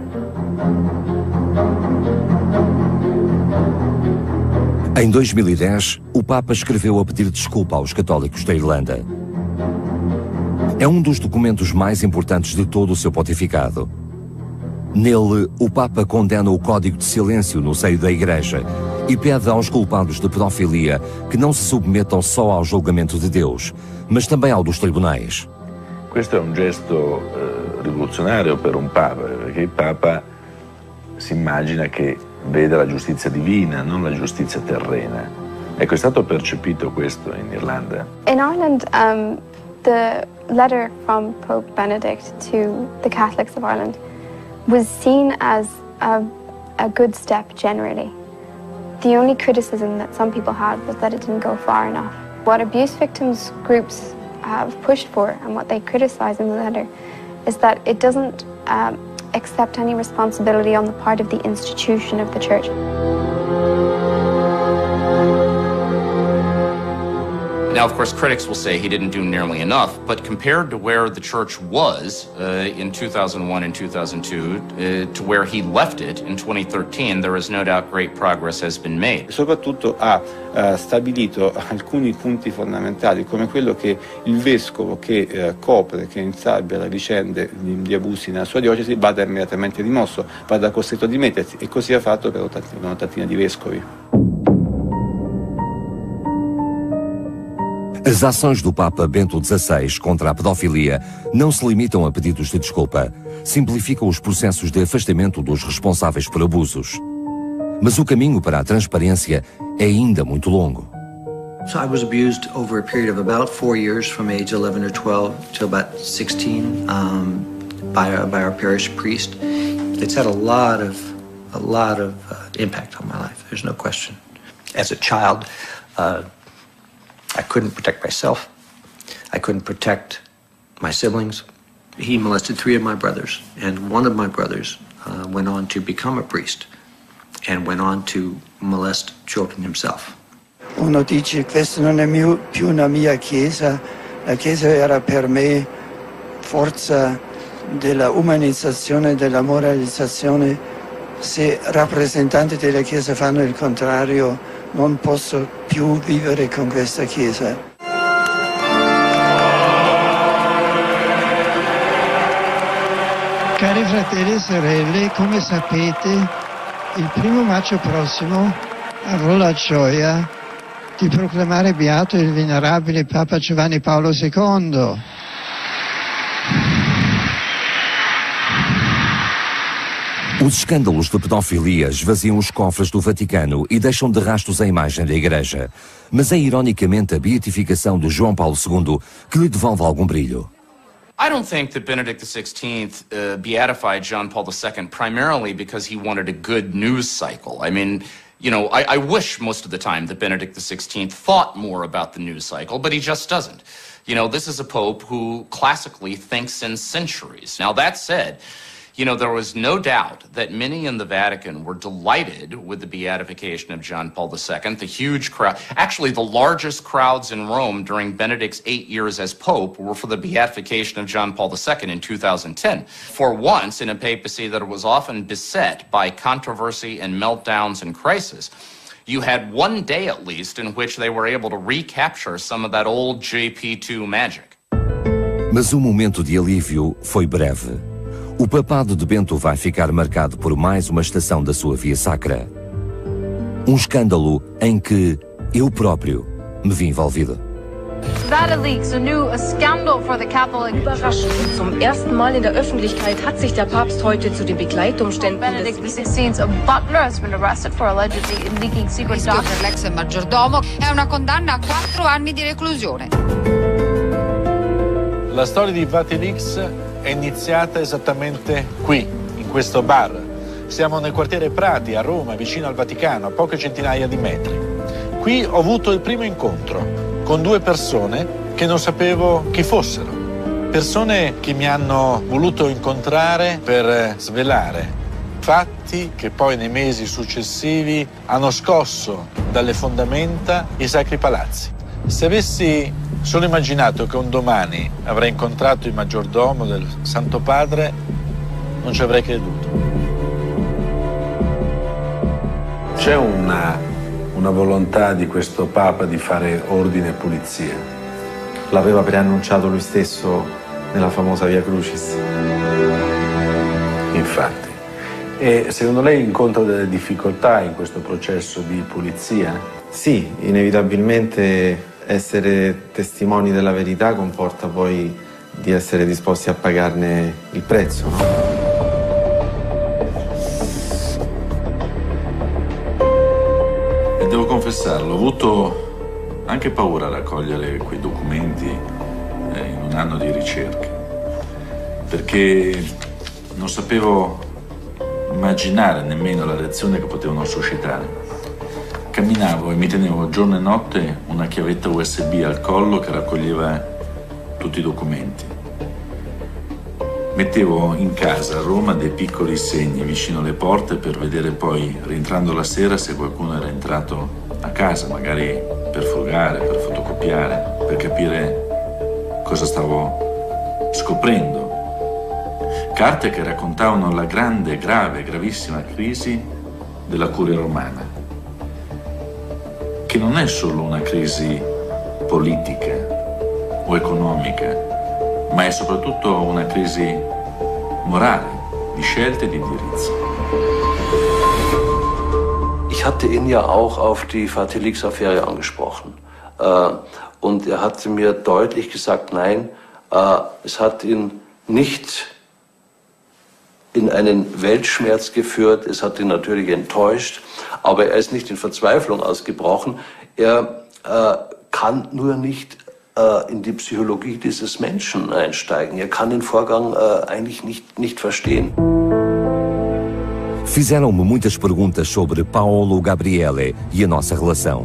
Em 2010, o Papa escreveu a pedir desculpa aos católicos da Irlanda. É dos documentos mais importantes de todo o seu pontificado. Nele, o Papa condena o código de silêncio no seio da Igreja e pede aos culpados de pedofilia que não se submetam só ao julgamento de Deus, mas também ao dos tribunais. Questo è un gesto rivoluzionario per un Papa, perché il Papa si immagina che veda la giustizia divina, non la giustizia terrena. Ecco, è stato percepito questo in Irlanda? In Ireland, the letter from Pope Benedict to the Catholics of Ireland was seen as a good step generally. The only criticism that some people had was that it didn't go far enough. What abuse victims groups have pushed for and what they criticize in the letter is that it doesn't accept any responsibility on the part of the institution of the Church. Now, Now, of course, critics will say he didn't do nearly enough, but compared to where the church was in 2001 and 2002 to where he left it in 2013, there is no doubt great progress has been made. Soprattutto ha stabilito alcuni punti fondamentali, come quello che il vescovo che copre, che insabia le vicende di abusi nella sua diocesi vada immediatamente rimosso, vada costretto a dimettersi, e così ha fatto per un'ottantina di vescovi. As ações do Papa Bento XVI contra a pedofilia não se limitam a pedidos de desculpa, simplificam os processos de afastamento dos responsáveis por abusos. Mas o caminho para a transparência é ainda muito longo. So I was abused over a period of about 4 years, from age 11 or 12 to about 16, by our parish priest. It's had a lot of impact on my life. There's no question. As a child, I couldn't protect myself. I couldn't protect my siblings. He molested 3 of my brothers, and one of my brothers went on to become a priest and went on to molest children himself. Uno dice, questa non è più una mia chiesa, la chiesa era per me forza della umanizzazione, della moralizzazione. Se rappresentanti della chiesa fanno il contrario, non posso più vivere con questa chiesa. Cari fratelli e sorelle, come sapete, il 1 maggio prossimo avrò la gioia di proclamare beato il venerabile Papa Giovanni Paolo II. Os escândalos de pedofilia esvaziam os cofres do Vaticano e deixam de rastros a imagem da Igreja. Mas é ironicamente a beatificação de João Paulo II que lhe devolve algum brilho. I don't think that Benedict XVI beatified John Paul II primarily because he wanted a good news cycle. I mean, you know, I wish most of the time that Benedict XVI thought more about the news cycle, but he just doesn't. You know, this is a pope who classically thinks in centuries. Now, that said, you know, there was no doubt that many in the Vatican were delighted with the beatification of John Paul II. The huge crowd, actually the largest crowds in Rome during Benedict's 8 years as Pope were for the beatification of John Paul II in 2010. For once, in a papacy that was often beset by controversy and meltdowns and crisis, you had one day at least in which they were able to recapture some of that old JP2 magic. Mas o momento de alívio foi breve. O papado de Bento vai ficar marcado por mais uma estação da sua via sacra. Um escândalo em que eu próprio me vi envolvido. WikiLeaks, a new scandal for the Catholic. Überraschend. Zum ersten Mal in der Öffentlichkeit hat sich der Papst heute zu den Begleitumständen Benedict XVI's butler has been arrested for allegedly leaking secret documents. Per l'ex maggiordomo è una condanna a 4 anni di reclusione. La storia di WikiLeaks è iniziata esattamente qui, in questo bar. Siamo nel quartiere Prati, a Roma, vicino al Vaticano, a poche centinaia di metri. Qui ho avuto il primo incontro con 2 persone che non sapevo chi fossero. Persone che mi hanno voluto incontrare per svelare fatti che poi nei mesi successivi hanno scosso dalle fondamenta i sacri palazzi. Se avessi solo immaginato che un domani avrei incontrato il maggiordomo del Santo Padre, non ci avrei creduto. C'è una volontà di questo Papa di fare ordine e pulizia. L'aveva preannunciato lui stesso nella famosa Via Crucis. Infatti. E secondo lei incontra delle difficoltà in questo processo di pulizia? Sì, inevitabilmente essere testimoni della verità comporta poi di essere disposti a pagarne il prezzo, no? E devo confessarlo, ho avuto anche paura a raccogliere quei documenti in un anno di ricerche, perché non sapevo immaginare nemmeno la reazione che potevano suscitare. Camminavo e mi tenevo giorno e notte una chiavetta USB al collo che raccoglieva tutti i documenti. Mettevo in casa a Roma dei piccoli segni vicino alle porte per vedere poi, rientrando la sera, se qualcuno era entrato a casa, magari per frugare, per fotocopiare. per capire cosa stavo scoprendo. Carte che raccontavano la grande, grave, gravissima crisi della curia romana, che non è solo una crisi politica o economica, ma è soprattutto una crisi morale, di scelte e di indirizzi. Ich hatte ihn ja auch auf die Vatilix-Affäre angesprochen. Und er hatte mir deutlich gesagt, nein, es hat ihn nicht in einen Weltschmerz geführt, es hat ihn natürlich enttäuscht, aber er ist nicht in Verzweiflung ausgebrochen. Er kann nur nicht in die Psychologie dieses Menschen einsteigen. Er kann den Vorgang eigentlich nicht verstehen. Fizeram-me muitas perguntas sobre Paolo Gabriele e a nossa relação.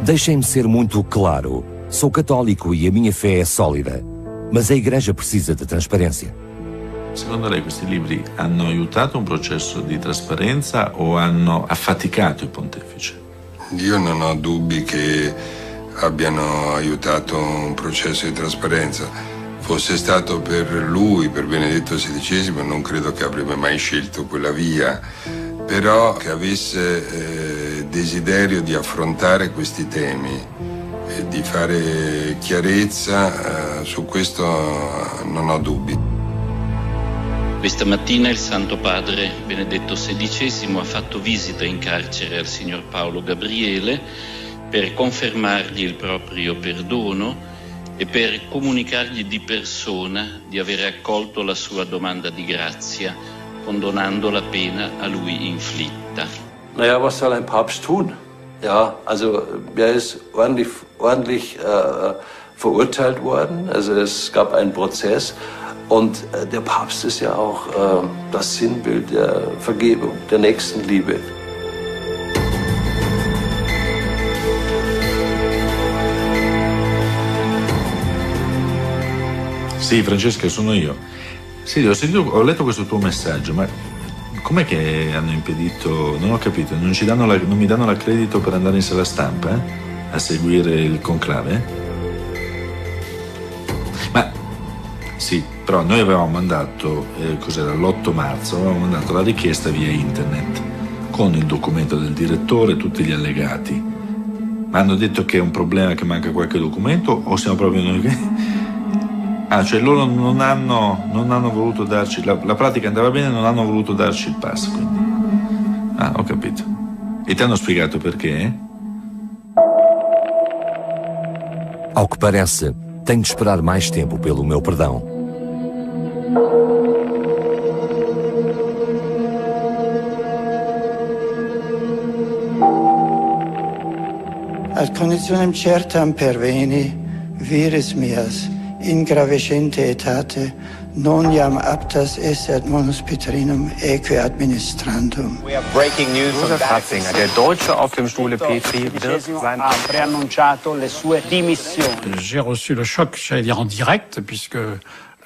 Deixem-me ser muito claro. Sou católico e a minha fé é sólida, mas a Igreja precisa de transparência. Secondo lei questi libri hanno aiutato un processo di trasparenza o hanno affaticato il pontefice? Io non ho dubbi che abbiano aiutato un processo di trasparenza. Fosse stato per lui, per Benedetto XVI, non credo che avrebbe mai scelto quella via, però che avesse desiderio di affrontare questi temi e di fare chiarezza, su questo non ho dubbi. Questa mattina il Santo Padre Benedetto XVI ha fatto visita in carcere al signor Paolo Gabriele per confermargli il proprio perdono e per comunicargli di persona di avere accolto la sua domanda di grazia, condonando la pena a lui inflitta. Naja, was soll ein Papst tun? Ja, also er ist ordentlich verurteilt worden, also es gab einen Prozess. Und der Papst ist ja auch das Sinnbild der Vergebung, der Nächstenliebe. Sì, Francesca, sono io. Sì, ho letto questo tuo messaggio, ma com'è che hanno impedito? Non ho capito, non mi danno l'accredito per andare in sala stampa a seguire il conclave? Ma sì, però noi avevamo mandato, cos'era, l'8 marzo, avevamo mandato la richiesta via internet con il documento del direttore, tutti gli allegati. Ma hanno detto che è un problema, che manca qualche documento, o siamo proprio noi che... Ah, cioè loro non hanno voluto darci, la pratica andava bene, non hanno voluto darci il pass, quindi. Ah, ho capito. E ti hanno spiegato perché? Ao que parece, tenho de esperar mais tempo pelo meu perdão. Ad conditionem certam perveni, vires mias, in gravescente etate, non iam aptas esset monus Petrinum eque administrandum. We have breaking news from Ratzinger. Der Deutsche auf dem Stuhle Petri wird sein ha preannunciato le sue dimissioni. J'ai reçu le choc, j'allais dire en direct, puisque le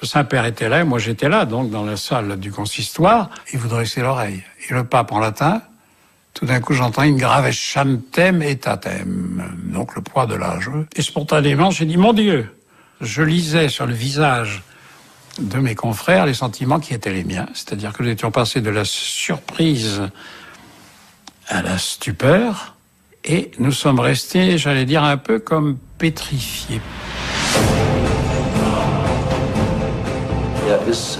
Saint-Père était là, moi j'étais là, donc dans la salle du consistoire, il vous dressait l'oreille. Et le pape en latin, tout d'un coup j'entends une gravescentem etatem, donc le poids de l'âge. Et spontanément j'ai dit, mon Dieu, je lisais sur le visage de mes confrères les sentiments qui étaient les miens, c'est-à-dire que nous étions passés de la surprise à la stupeur, et nous sommes restés, j'allais dire, un peu comme pétrifiés. Es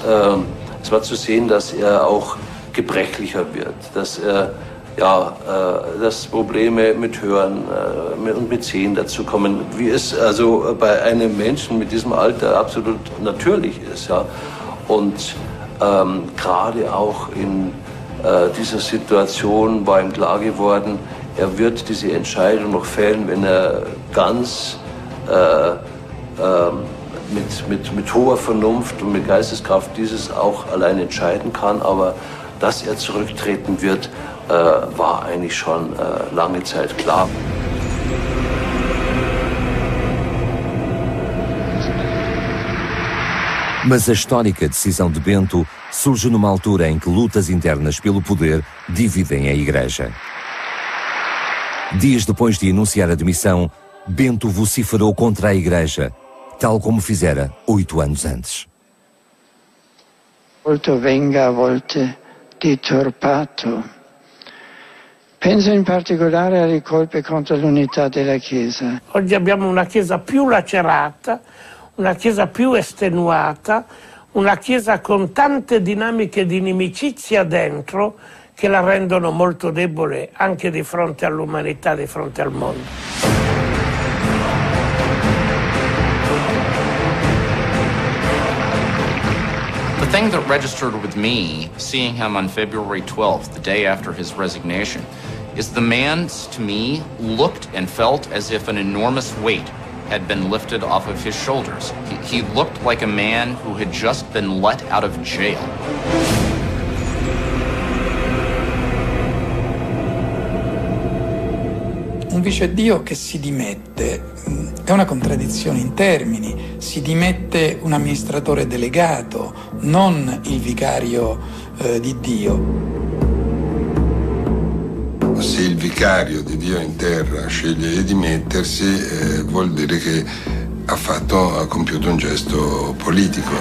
war zu sehen, dass auch gebrechlicher wird, dass dass Probleme mit Hören und mit Sehen dazu kommen, wie es also bei einem Menschen mit diesem Alter absolut natürlich ist. Ja. Und gerade auch in dieser Situation war ihm klar geworden, er wird diese Entscheidung noch fällen, wenn er ganz mit hoher Vernunft und mit Geisteskraft dieses auch allein entscheiden kann, aber dass er zurücktreten wird, war eigentlich schon lange Zeit klar. Mas a histórica decisão de Bento surge numa altura em que lutas internas pelo poder dividem a Igreja. Dias depois de anunciar a demissão, Bento vociferou contra a Igreja, tal como fizera 8 anos antes. Molto venga a volte deturpato. Penso in particolare alle colpe contro l'unità della Chiesa. Oggi abbiamo una Chiesa più lacerata, una Chiesa più estenuata, una Chiesa con tante dinamiche di inimicizia dentro che la rendono molto debole anche di fronte all'umanità, di fronte al mondo. The thing that registered with me, seeing him on February 12th, the day after his resignation, is the man, to me, looked and felt as if an enormous weight had been lifted off of his shoulders. He looked like a man who had just been let out of jail. Un vicedio che si dimette è una contraddizione in termini. Si dimette un amministratore delegato, non il vicario di Dio. Se il vicario di Dio in terra sceglie di dimettersi, vuol dire che ha compiuto un gesto politico.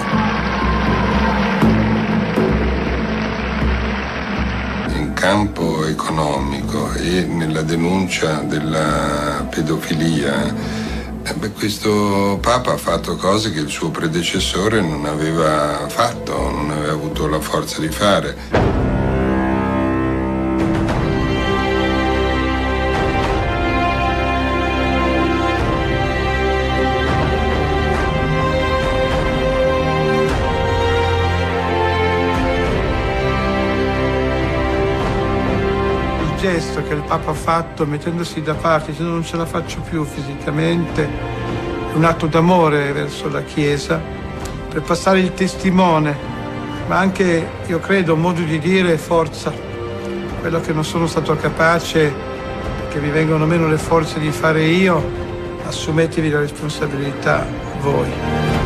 In campo economico e nella denuncia della pedofilia, questo Papa ha fatto cose che il suo predecessore non aveva fatto, non aveva avuto la forza di fare. Il gesto che il Papa ha fatto mettendosi da parte, se non ce la faccio più fisicamente, è un atto d'amore verso la Chiesa, per passare il testimone, ma anche, io credo, un modo di dire forza, quello che non sono stato capace, che mi vengono meno le forze di fare io, assumetevi la responsabilità voi.